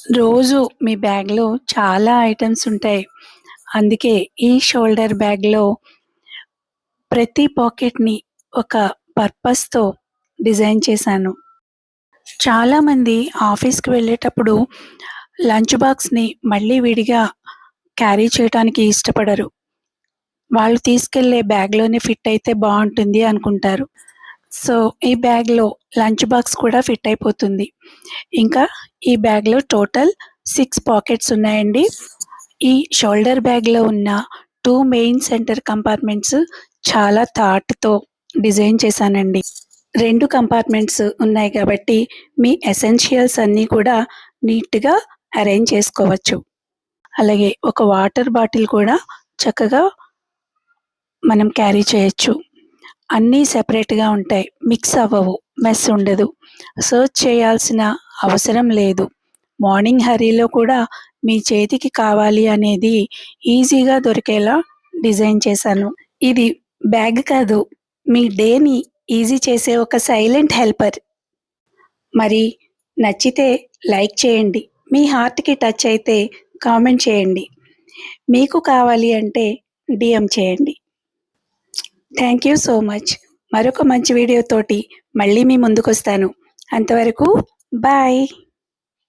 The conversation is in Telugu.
రోజు మీ బ్యాగ్‌లో చాలా ఐటెమ్స్ ఉంటాయి. అందుకే ఈ షోల్డర్ బ్యాగ్‌లో ప్రతి పాకెట్‌ని ఒక పర్పస్‌తో డిజైన్ చేశాను. చాలామంది ఆఫీస్‌కి వెళ్ళేటప్పుడు లంచ్ బాక్స్‌ని మళ్ళీ విడిగా క్యారీ చేయటానికి ఇష్టపడరు. వాళ్ళు తీసుకెళ్ళే బ్యాగ్‌లోనే ఫిట్ అయితే బావుంటుంది అనుకుంటారు. సో, ఈ బ్యాగ్‌లో లంచ్ బాక్స్ కూడా ఫిట్ అయిపోతుంది. ఇంకా ఈ బ్యాగ్‌లో టోటల్ 6 పాకెట్స్ ఉన్నాయండి. ఈ షోల్డర్ బ్యాగ్‌లో ఉన్న 2 మెయిన్ సెంటర్ కంపార్ట్మెంట్స్ చాలా థాట్‌తో డిజైన్ చేశానండి. 2 కంపార్ట్మెంట్స్ ఉన్నాయి కాబట్టి మీ ఎసెన్షియల్స్ అన్నీ కూడా నీట్‌గా అరేంజ్ చేసుకోవచ్చు. అలాగే ఒక వాటర్ బాటిల్ కూడా చక్కగా మనం క్యారీ చేయొచ్చు. అన్నీ సెపరేట్‌గా ఉంటాయి. మిక్స్ అవ్వవు. మెస్ ఉండదు. సర్చ్ చేయాల్సిన అవసరం లేదు. మార్నింగ్ హర్రీలో కూడా మీ చేతికి కావాలి అనేది ఈజీగా దొరికేలా డిజైన్ చేశాను. ఇది బ్యాగ్ కాదు. మీ డేని ఈజీ చేసే ఒక సైలెంట్ హెల్పర్. మరి నచ్చితే లైక్ చేయండి. మీ హార్ట్‌కి టచ్ అయితే కామెంట్ చేయండి. మీకు కావాలి అంటే డీఎం చేయండి. Thank you so much. మరొక మంచి వీడియోతోటి మళ్ళీ మీ ముందుకొస్తాను. అంతవరకు బాయ్.